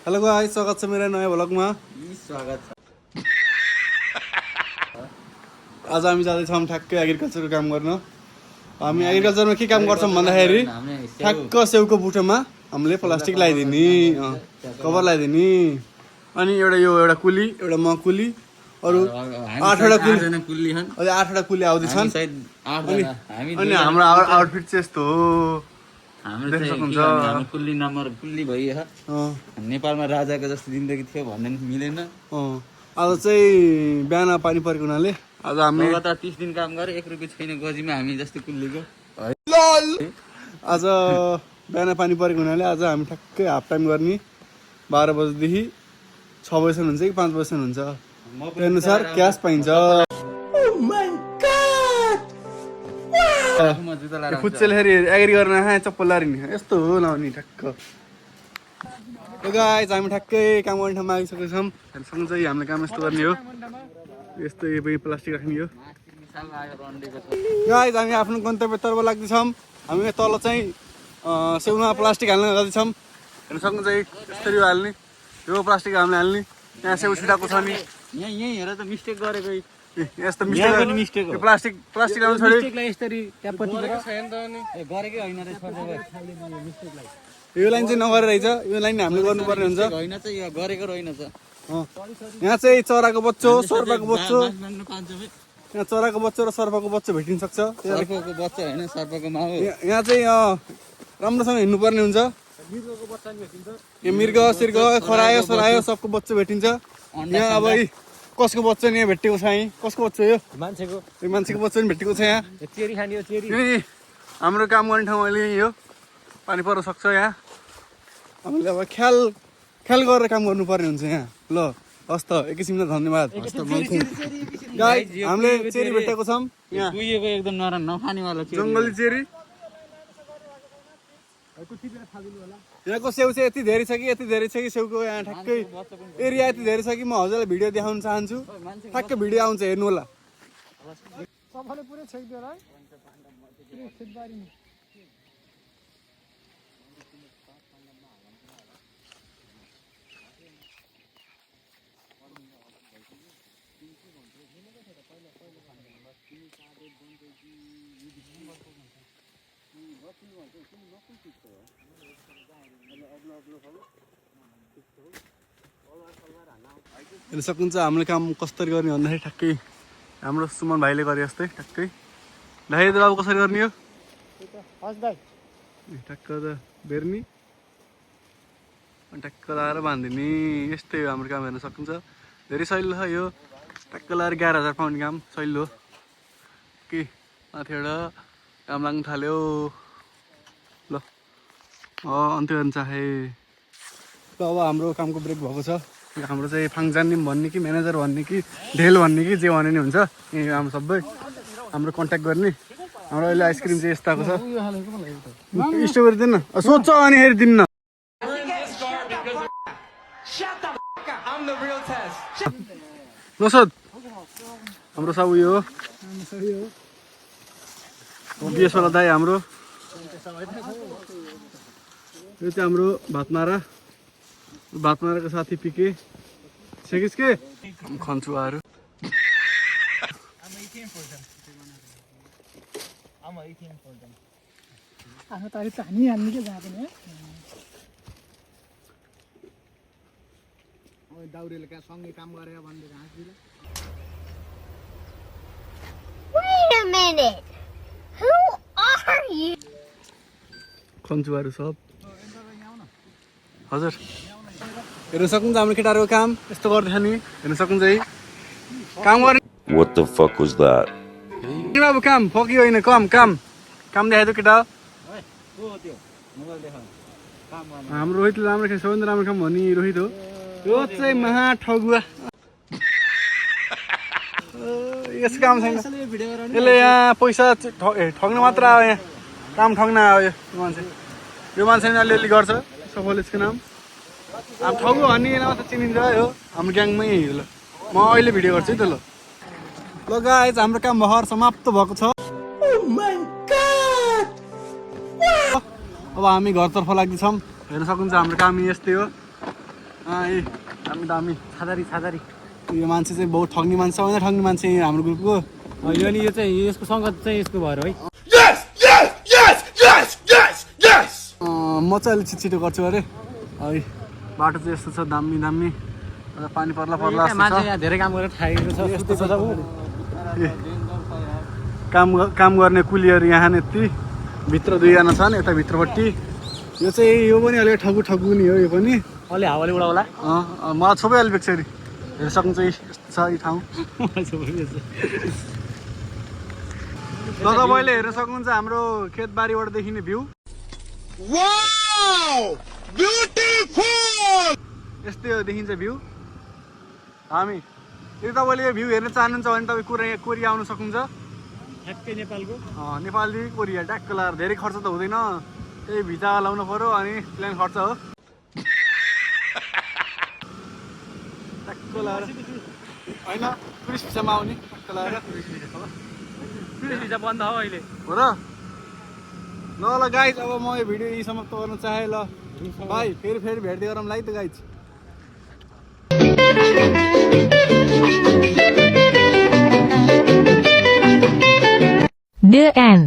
Hello guys, स्वागत छ मेरो नयाँ भ्लगमा। स्वागत छ। आज हामी जाँदैछौँ ठ्याक्कै एग्रिकल्चरको काम गर्न। हामी एग्रिकल्चरमा के काम गर्छौँ भन्दाखेरि ठ्याक्क सेउको बुटोमा हामीले प्लास्टिक लगाइदिने, कभर लगाइदिने। अनि एउटा कुली, एउटा म कुली, अरू 8वटा कुली, अहिले 8वटा कुली आउँदैछन्। अनि हाम्रो आउटफिट चाहिँ यस्तो हो। हाम्रो कुल्ली नम्बर कुल्ली भइयो। नेपालमा राजाको जस्तो जिन्दगी थियो भन्ने मिलेन। आज चाहिँ बिहान पानी परेको हुनाले आज हामी लगातार 30 दिन काम गरे, 1 रुपियाँ छैन गोजीमा हामी जस्तो कुल्लीको। आज बिहान पानी परेको हुनाले आज हामी ठ्याक्कै हाफ टाइम गर्ने। 12 बजेदेखि 6 बजेसम्म हुन्छ कि 5 बजेसम्म हुन्छ, त्यो अनुसार क्यास पाइन्छ। खुच्चेल फेरि एग्री गर्न चप्पल लाएर नि यस्तो हो लाउने ठ्याक्क। गाइस, हामी ठ्याक्कै काम गर्ने ठाउँमा आइसकेको छौँ। सँगै हामीले काम यस्तो गर्ने हो, यस्तो प्लास्टिक राख्ने हो। गाइस, हामी आफ्नो गन्तव्यतर्फ लाग्दैछौँ। हामी तल चाहिँ सेउमा प्लास्टिक हाल्न जाँदैछौँ। हेर्न सक्नुहुन्छ, यसरी हाल्ने, यो प्लास्टिक हामीले हाल्ने। यहाँ सेउ छिटाएको छ नि, यही हेर त मिस्टेक गरेको यस्तो मिस्टेक हो। प्लास्टिक ल्याउनु छोड्यो। यो लाइन चाहिँ नगरेर रहेछ, यो लाइन हामीले गर्नुपर्ने हुन्छ। यहाँ चाहिँ चराको बच्चो, सर्पको बच्चो, यहाँ चराको बच्चो र सर्पको बच्चो भेटिन सक्छ। यहाँ चाहिँ राम्रोसँग हिँड्नुपर्ने हुन्छ। यो मृग सिर्ग खरायो सरायो सबको बच्चो भेटिन्छ। यहाँ अब कसको बच्चा नि यहाँ भेटेको छ, यहीँ कसको बच्चा यो मान्छेको बच्चा नि भेटेको छ। यहाँ हाम्रो काम गर्ने ठाउँ अहिले यही हो। पानी पर्न सक्छ यहाँ, हामीले अब ख्याल गरेर काम गर्नुपर्ने हुन्छ यहाँ। ल हस् त, एक किसिमले धन्यवाद। हामीले चेरी भेटेको छौँ यहाँ, एकदम नखानेवाला जङ्गली चेरी। यहाँको सेउ चाहिँ यति धेरै छ कि सेउको यहाँ ठ्याक्कै एरिया यति धेरै छ कि म हजुरलाई भिडियो देखाउन चाहन्छु। ठ्याक्कै भिडियो आउँछ, हेर्नु होला। हेर्न सक्नुहुन्छ हामीले काम कसरी गर्ने भन्दाखेरि ठ्याक्कै हाम्रो सुमन भाइले गरे जस्तै ठ्याक्कै। भाइ त अब कसरी गर्ने हो? ठ्याक्क त बेर्नी अनि ठ्याक्क लाएर बाँधिदिने, यस्तै हो हाम्रो काम। हेर्न सक्नुहुन्छ धेरै सहिलो छ यो। ठ्याक्क लाएर 11,000 पाउने काम सहिलो हो कि। माथिबाट काम लाग्नु थाल्यो। ल अन्त्य गर्न चाहे। ल अब हाम्रो कामको ब्रेक भएको छ। हाम्रो चाहिँ फाङजानिम भन्ने कि म्यानेजर भन्ने कि ढेल भन्ने कि जे भने नि हुन्छ। यही हाम्रो सबै हाम्रो कन्ट्याक्ट गर्ने। हाम्रो अहिले आइसक्रिम चाहिँ यस्तो आएको छ। स्ट्रबेरी दिन्न, सोध्छ अनि हेरि दिन्न। नसोध, हाम्रो सब उयो हो, बिएसवाला दाइ हाम्रो। यो चाहिँ हाम्रो भातमाराको साथी पिके सेकिसके खन्चुवाहरू। Wait a minute. Who are you? खन्चुवाहरू सब हजुर। हेर्न सक्नुहुन्छ हाम्रो केटाहरूको काम यस्तो गर्दैछ नि। हेर्न सक्नुहुन्छ है काम गर्ने। What the fuck was that? अब काम फक्यो होइन, काम देखाइदियो केटा। हाम्रो रोहितले राम्रो खेल्छ, सबैभन्दा राम्रो काम भन्ने रोहित हो। यो चाहिँ महा ठगुवा, यसको काम छैन। यसले यहाँ पैसा ठग्न मात्र आयो, यहाँ काम ठग्न आयो। यो मान्छेले अलिअलि गर्छ। सफलेसको नाम अब ठगु भन्ने नाम त चिनिन्छ यो हाम्रो ग्याङमै हो। ल म अहिले भिडियो गर्छु है त। ल गाइस, हाम्रो काम भर्खर समाप्त भएको छ। अब हामी घरतर्फ लाग्दैछौँ। हेर्न सक्नुहुन्छ हाम्रो काम यस्तै हो। ए दामी दामी छादारी यो मान्छे चाहिँ बहुत ठग्ने मान्छे सबैजना ठग्ने मान्छे यहाँ हाम्रो ग्रुपको यो नि यो चाहिँ यसको सङ्गत चाहिँ यसको भएर है म चाहिँ अलिक छिटो गर्छु अरे है बाटो चाहिँ यस्तो छ दामी दामी अन्त पानी पर्ला पर्ला जस्तो मान्छे छ यहाँ धेरै काम गरेर थाकेको छ यस्तो छ काम गर्ने कुलीहरू यहाँ यति भित्र दुईजना छन् यता भित्रपट्टि यो चाहिँ यो पनि अलिक ठगु नि हो यो पनि अलि हावाले उडाउला मलाई छोपै अलिक बेक्सरी हेर्न सक्नुहुन्छ यस्तो छ यो ठाउँ ल तपाईँले हेर्न सक्नुहुन्छ हाम्रो खेतबारीबाट देखिने भ्यू यस्तै हो देखिन्छ भ्यू हामी यदि तपाईँले यो भ्यू हेर्न चाहनुहुन्छ भने तपाईँ कोरिया आउनु सक्नुहुन्छ ठ्याक्कै नेपालको नेपालदेखि कोरिया ट्याक्क लाएर धेरै खर्च त हुँदैन त्यही भिजा लाउनु पऱ्यो अनि प्लेन खर्च हो ट्याक्क लाएर होइन टुरिस्ट भिजामा आउने ट्याक्क लाएर टुरिस्ट भिजा बन्द हो अहिले हो र ल गाइज अब म यो भिडियो यही समाप्त गर्न चाहेँ ल भाइ फेरि भेट्दै गरौँ है त गाइज The end.